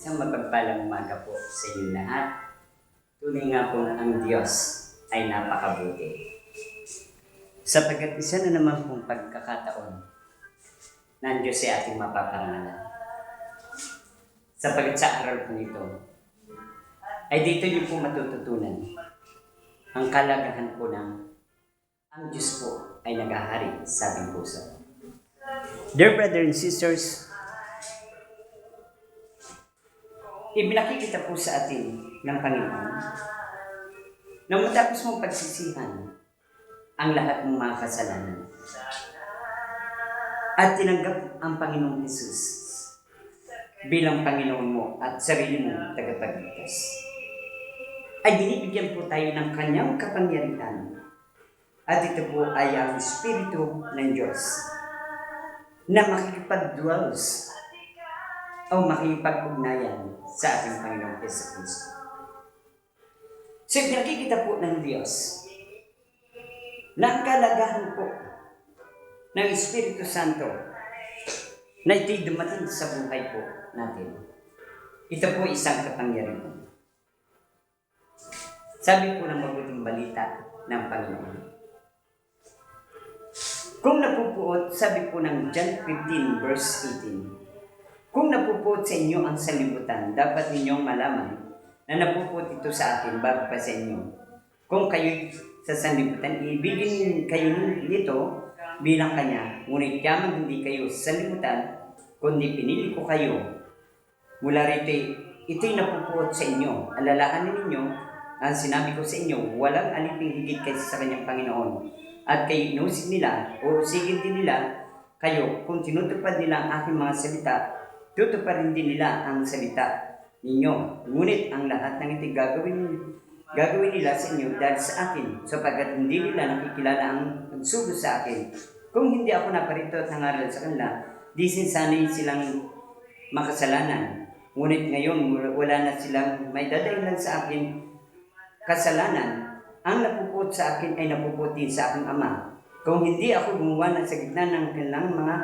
Isang mapagpalang umaga po sa inyo lahat. Tunay nga po ang Diyos ay napakabuti. Sapagkat isa na naman pong pagkakataon na ang Diyos ay ating mapaparangalan. Sapagkat sa araw po ito, ay dito niyo po matututunan ang kalagahan po ng ang Diyos po ay naghahari sa ating puso. Dear brothers and sisters, ibinakikita po sa atin ng Panginoon na matapos mong pagsisihan ang lahat ng mga kasalanan at tinanggap ang Panginoong Jesus bilang Panginoon mo at sarili mong tagapagligtas, ay binibigyan po tayo ng kanyang kapangyarihan. At ito po ay ang Espiritu ng Diyos na makikipag-dwells o makikipag-ugnayan sa ating Panginoong Kristo. So, nakikita po ng Diyos na ang kalagahan po ng Espiritu Santo na ito'y dumating sa buhay po natin. Ito po isang kapangyarihan. Sabi po ng mabuting balita ng Panginoon, kung napupuot, sabi po ng John 15 verse 18, kung napupuot sa inyo ang sanlibutan, dapat ninyong malaman na napupuot ito sa akin bago pa sa inyo. Kung kayo sa sanlibutan, ibigin kayo nito bilang kanya, ngunit yaman hindi kayo sa sanlibutan, kundi pinili ko kayo. Mula rito, ito'y napupuot sa inyo. Alalahanin ninyo ang sinabi ko sa inyo, walang aliping higit kaysa sa kanyang Panginoon. At kayo inusig nila o usigin din nila kayo kung tinutupad nila ang aking mga salita, tutuparin din nila ang salita ninyo. Ngunit ang lahat ng ito gagawin nila sa inyo dahil sa akin, sapagkat hindi nila nakikilala ang pagsugo sa akin. Kung hindi ako naparito at nangaral sa kanila, di sanay silang makasalanan. Ngunit ngayon wala na silang may dadahilan sa akin kasalanan. Ang napupuot sa akin ay napupuot din sa aking Ama. Kung hindi ako gumawa ng sa gitna ng kanilang mga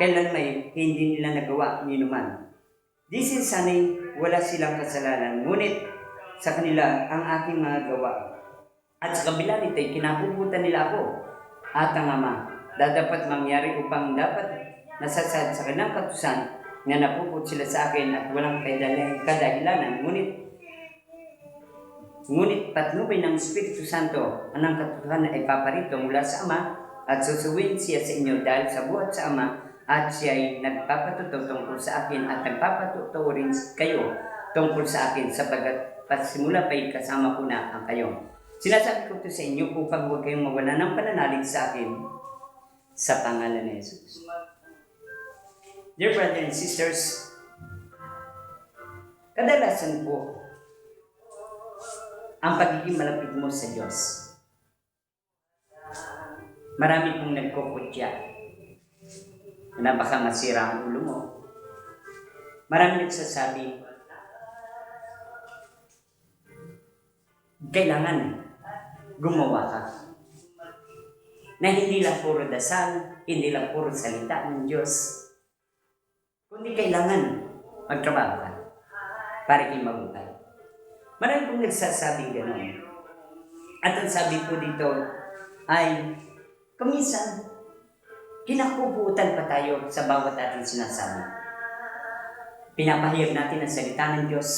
kailanmay, hindi nila nagawa ni naman. Di sanay wala silang kasalanan, ngunit sa kanila ang aking mga gawa. At sa kabila nito, kinapuputan nila ako at ang Ama. Dapat mangyari upang dapat nasasad sa kanilang katusan na napupuot sila sa akin at walang kadahilanan, Ngunit patnubay ng Espiritu Santo ang katotohanan ay paparito mula sa Ama at susuwin siya sa inyo dahil sa buhat sa Ama at siya ay nagpapatuto tungkol sa akin at nagpapatuto rin kayo tungkol sa akin sapagkat pasimula pa'y kasama ko na ang kayo. Sinasabi ko ito sa inyo upang huwag kayong mawala ng pananalig sa akin sa pangalan ni Jesus. Dear brothers and sisters, kadalasan po ang pagiging malapit mo sa Diyos, marami pong nagkukutya na baka masira ang ulo mo. Marami nagsasabi, kailangan gumawa ka. Na hindi lang puro dasal, hindi lang puro salita ng Diyos, kundi kailangan magtrabaho ka para kayo mabuhay. Marami pong nagsasabing gano'n. At ang sabi po dito ay, kuminsan, kinakubuutan pa tayo sa bawat ating sinasabi. Pinapahayag natin ang salita ng Diyos,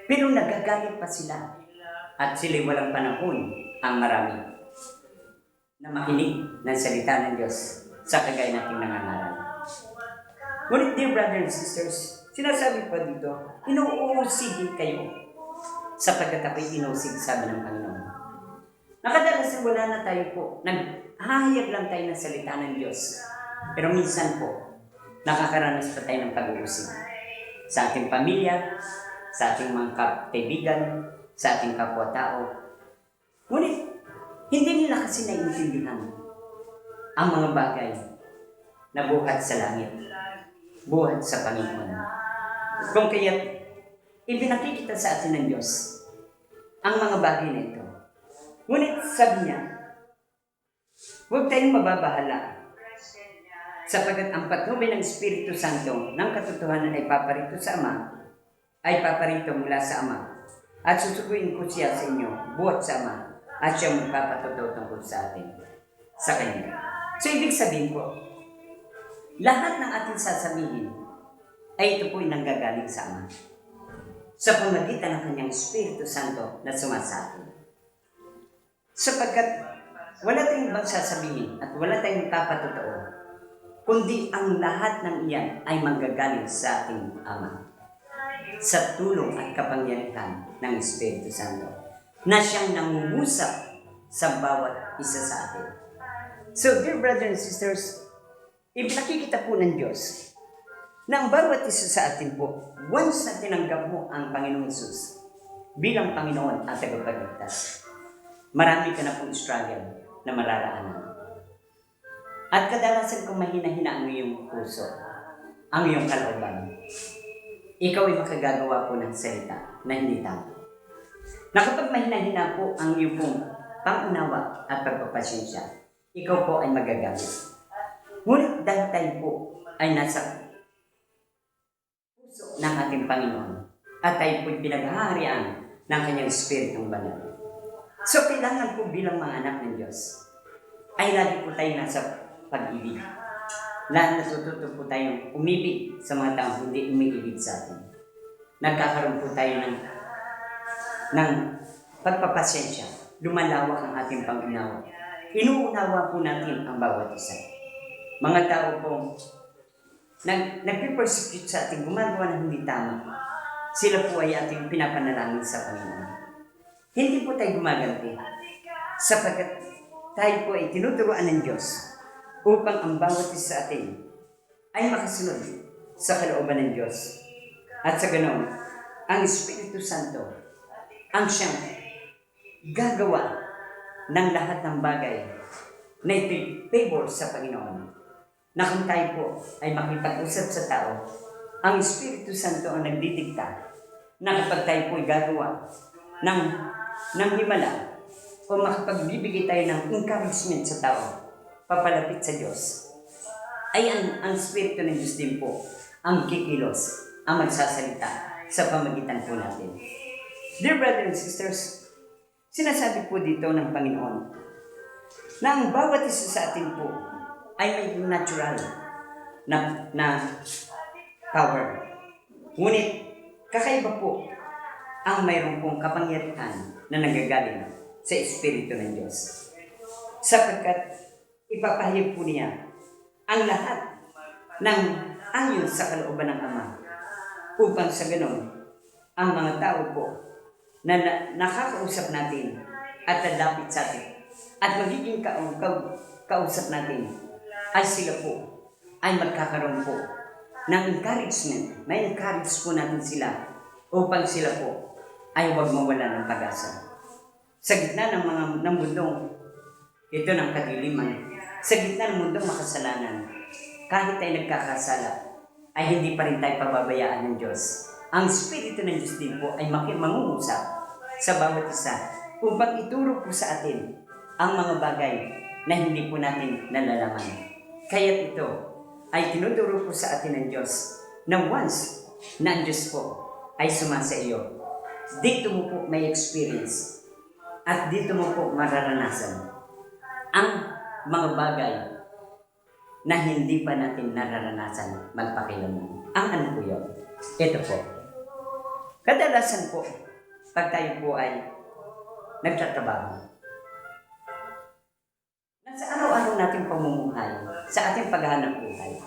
pero nagagalit pa sila. At sila'y walang panahon ang marami na makinig ng salita ng Diyos sa kagaya nating nangangaral. Ngunit dear brothers and sisters, sinasabi pa dito, inuusigin kayo sapagkat ako'y inusig, sabi ng Panginoon. Nakadalasan wala na tayo po, naghahayag lang tayo ng salita ng Diyos. Pero minsan po, nakakaranas pa tayo ng pag-uusig sa ating pamilya, sa ating mga kaibigan, sa ating kapwa-tao. Ngunit, hindi nila kasi naiintindihan ang mga bagay na buhat sa langit, buhat sa Panginoon. Kung kaya't ibinakikita sa atin ng Diyos ang mga bagay na ito. Ngunit sabi niya, huwag tayong mababahala sapagkat ang patnubay ng Espiritu Santo ng katotohanan ay paparito sa Ama ay paparito mula sa Ama, at susuguin ko siya sa inyo, buhat sa Ama, at siya magpapatotoo tungkol sa atin, sa Kanya. So, ibig sabihin po, lahat ng ating sasabihin ay ito po ay nanggagaling sa Ama, sa pamagitan ng Kanyang Espiritu Santo na sumasatin. Sapagkat wala tayong ibang sasabihin at wala tayong ipapatotoo, kundi ang lahat ng iyan ay manggagaling sa ating Ama, sa tulong at kapangyarihan ng Espiritu Santo, na siyang nangungusap sa bawat isa sa atin. So, dear brothers and sisters, ipinakikita po ng Diyos na ang bawat isa sa atin po, once na tinanggap mo ang Panginoong Hesus bilang Panginoon at tagapagligtas, marami ka na pong struggle na mararaanan. At kadalasan kung mahina-hina ang iyong puso, ang iyong kalooban, ikaw ay makagagawa po ng salita na hindi tama. Na kapag mahina-hina po ang iyong pong pangunawa at pagpapasyensya, ikaw po ay magagamit. Ngunit dahil tayo po ay nasa puso ng ating Panginoon at tayo po pinaghaharian ng Kanyang Espiritong Banal. So, kailangan po bilang mga anak ng Diyos ay lagi po tayo nasa pag-ibig. Natututo po tayong umibig sa mga taong hindi umiibig sa atin. Nagkakaroon po tayo ng pagpapasyensya. Lumalawak ang ating pang-unawa. Inuunawa po natin ang bawat isa. Mga tao po nagpipersecute sa ating gumagawa ng hindi tama. Sila po ay ating pinapanalangin sa Panginoon. Hindi po tayo gumaganti sapagkat tayo po ay tinuturuan ng Diyos upang ang bawat isa sa atin ay makasunod sa kalooban ng Diyos. At sa ganoon, ang Espiritu Santo ang siyang gagawa ng lahat ng bagay na ito'y favor sa Panginoon. Na kung tayo po ay makipag-usap sa tao, ang Espiritu Santo ang nagdidikta na kapag tayo po ay gagawa ng himala o makapagbibigay tayo ng encouragement sa tao, papalapit sa Diyos, ay ang Espiritu ng Diyos din po ang kikilos, ang magsasalita sa pamagitan po natin. Dear brothers and sisters, sinasabi po dito ng Panginoon na ang bawat isa sa atin po ay may natural na power. Ngunit kakaiba po ang mayroon pong kapangyarihan na nanggagaling sa Espiritu ng Diyos. Sapagkat ipapahayag po niya ang lahat ng ayon sa kalooban ng Ama upang sa ganon ang mga tao po na nakakausap natin at lalapit sa atin at magiging kausap natin ay sila po ay magkakaroon po ng encouragement. May encourage po natin sila upang sila po ay huwag mawala ng pag-asa. Sa gitna ng mundong ito ng kadiliman, sa gitna ng mundong makasalanan, kahit tayo nagkakasala, ay hindi pa rin tayo pababayaan ng Diyos. Ang Espiritu ng Diyos din po ay mangungusap sa bawat isa upang ituro po sa atin ang mga bagay na hindi po natin nalalaman. Kaya ito ay tinuturo po sa atin ng Diyos na once na ang Diyos po ay sumasa iyo, dito mo po may experience at dito mo po mararanasan ang mga bagay na hindi pa natin nararanasan magpakilaman. Ang ano po yun? Ito po. Kadalasan po, pag tayo po ay nagtatrabaho, nasa araw-araw nating pamumuhay, sa ating paghahanap buhay,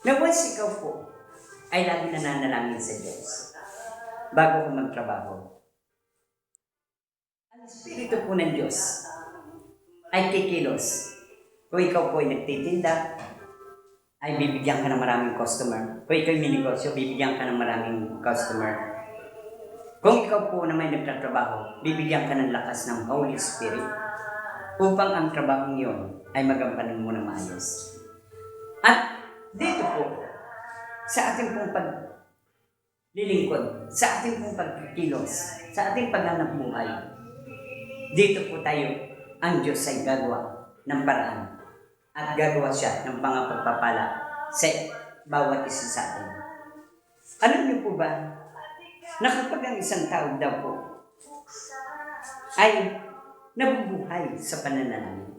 na once ikaw po ay lagi nananalangin sa Diyos bago ka magtrabaho, ang Espiritu po ng Diyos ay kikilos. Kung ikaw po ay nagtitinda, ay bibigyan ka ng maraming customer. Kung ikaw ay may negosyo, bibigyan ka ng maraming customer. Kung ikaw po na may nagtatrabaho, bibigyan ka ng lakas ng Holy Spirit upang ang trabahong yun ay magampanan mo na maayos. At dito po, sa ating pong paglilingkod, sa ating pong pagkikilos, sa ating paghanap buhay, dito po tayo, ang Diyos ay gagawa ng paraan at gagawa siya ng pangapagpapala sa bawat isa sa atin. Alam niyo po ba, na kapag ang isang tao daw po ay nabubuhay sa pananalangin,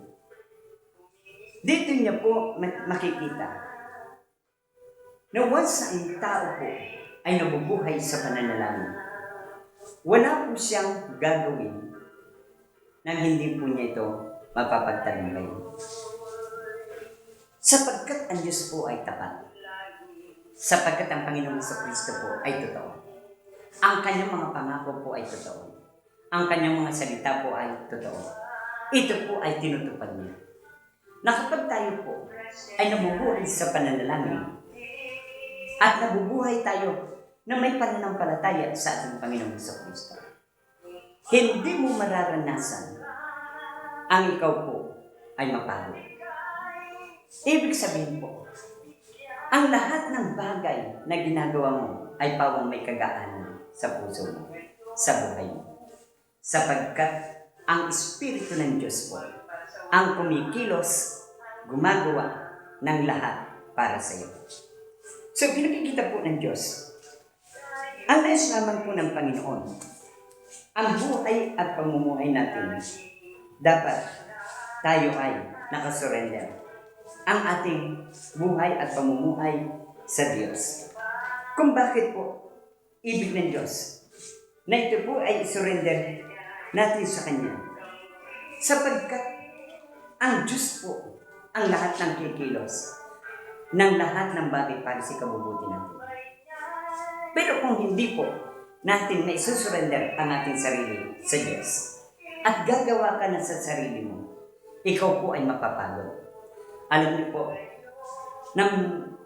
dito niya po makikita na once ang tao po ay nabubuhay sa pananalangin, wala po siyang gagawin nang hindi po niya ito mapapagtagumpay. Sapagkat ang Diyos po ay tapat. Sapagkat ang Panginoong Kristo po ay totoo. Ang kanyang mga pangako po ay totoo. Ang kanyang mga salita po ay totoo. Ito po ay tinutupad niya. Na kapag tayo po ay nabubuhay sa pananalangin at nabubuhay tayo na may pananampalataya sa ating Panginoong Kristo, hindi mo mararanasan ang ikaw po ay mapagod. Ibig sabihin po, ang lahat ng bagay na ginagawa mo ay pawang may kagaanan sa puso mo, sa buhay mo. Sapagkat ang Espiritu ng Diyos po ang kumikilos, gumagawa ng lahat para sa iyo. So, pinakikita po ng Diyos, ang nais lamang po ng Panginoon, ang buhay at pamumuhay natin, dapat tayo ay nakasurrender. Ang ating buhay at pamumuhay sa Diyos. Kung bakit po, ibig ng Diyos, na ito po ay surrender natin sa Kanya. Sapagkat ang Diyos po ang lahat ng kikilos, ng lahat ng bagay para sa kabubuti natin. Pero kung hindi po natin na isusurrender ang ating sarili sa Diyos, at gagawa ka na sa sarili mo, ikaw po ay mapapagod. Alam niyo po, nang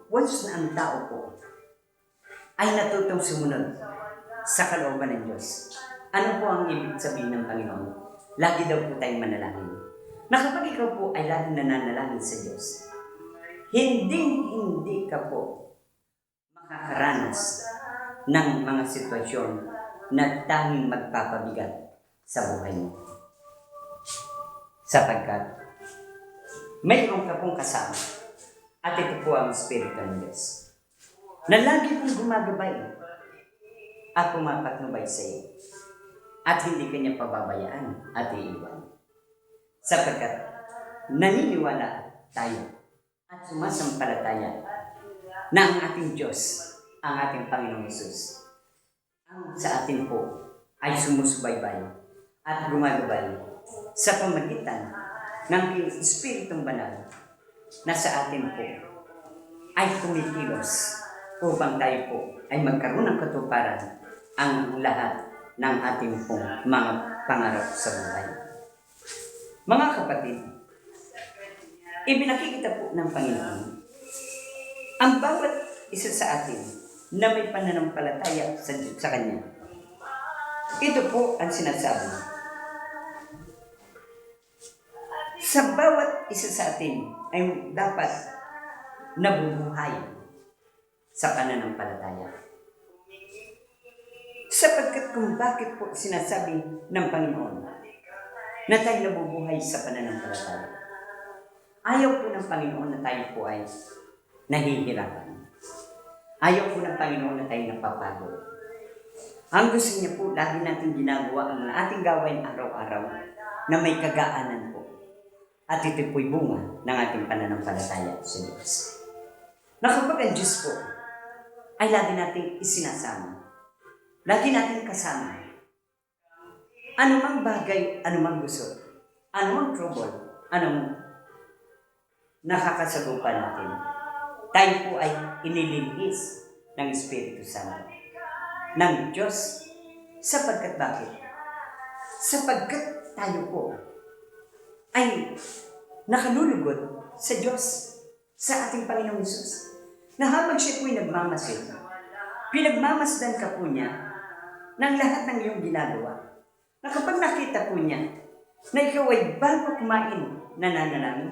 once na ang tao po ay natutong sumunod sa kalooban ng Diyos, ano po ang ibig sabihin ng Panginoon? Lagi daw po tayong manalangin. Na kapag ikaw po ay laging nananalangin sa Diyos, hindi ka po makakaranas ng mga sitwasyon na tanging magpapabigat sa buhay mo. Sapagkat mayroon ka pong kasama at ito po ang Espiritu ng Diyos na lagi pong gumagabay at pumapatnubay sa iyo at hindi kanya pababayaan at iiwan. Sapagkat naniniwala tayo at sumasampalataya na ang ating Diyos, ang ating Panginoong Hesus, ang sa atin po ay sumusubaybay at gumagabay sa pamagitan ng Espiritong Banal na sa atin po ay kumikilos upang tayo po ay magkaroon ng katuparan ang lahat ng ating pong mga pangarap sa buhay. Mga kapatid, ibinakikita po ng Panginoon ang bawat isa sa atin na may pananampalataya sa Kanya. Ito po ang sinasabi. Sa bawat isa sa atin ay dapat nabubuhay sa pananampalataya. Sapagkat kung bakit po sinasabi ng Panginoon na tayo nabubuhay sa pananampalataya, ayaw po ng Panginoon na tayo po ay nahihirapan. Ayaw po ng Panginoon na tayo napapagod. Ang gusto niya po, lagi natin ginagawa ang ating gawain araw-araw na may kagaanan po. At ito po'y bunga ng ating pananampalataya sa Diyos. Na kapag ang Diyos po ay lagi nating isinasama, lagi natin kasama, anumang bagay, anumang gusto, anumang trouble, anumang nakakasagupan natin, tayo po ay inililihis ng Espiritu Santo, ng Diyos. Sapagkat bakit? Sapagkat tayo po ay nakalulugod sa Diyos, sa ating Panginoong Hesus, na habang siya po'y nagmamasid, pinagmamasdan ka po niya ng lahat ng iyong ginagawa. Na kapag nakita po niya na ikaw ay bago kumain, nananalangin,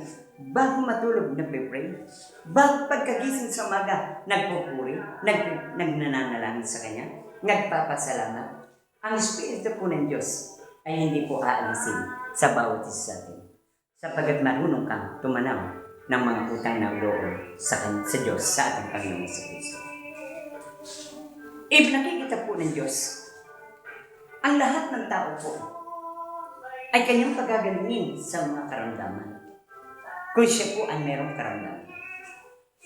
bago matulog, nagpe-pray, bago pagkagising sa umaga, nagpupuri, nagnanalangin sa Kanya, nagpapasalamat, ang Espiritu po ng Diyos ay hindi po aalisin sa bawat isa sa atin. Sapagkat marunong kang tumanaw ng mga utang na loob sa Diyos, sa ating Panginoong Kristo. Nakikita po ng Diyos ang lahat ng tao po ay kanyang pagagalingin sa mga karamdaman. Kung siya po ay merong karamdaman.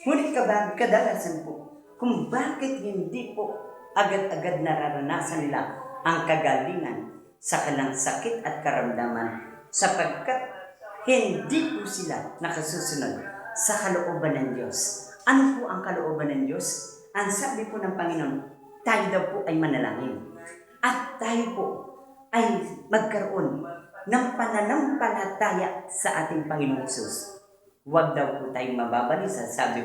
Ngunit kadalasan po, kung bakit hindi po agad-agad nararanasan nila ang kagalingan sa kanilang sakit at karamdaman sapagkat hindi po sila nakasusunod sa kalooban ng Diyos. Ano po ang kalooban ng Diyos? Ang sabi po ng Panginoon, tayo daw po ay manalangin. At tayo po ay magkaroon ng pananampalataya sa ating Panginoong Hesus. Huwag daw po tayong mababalisa, sabi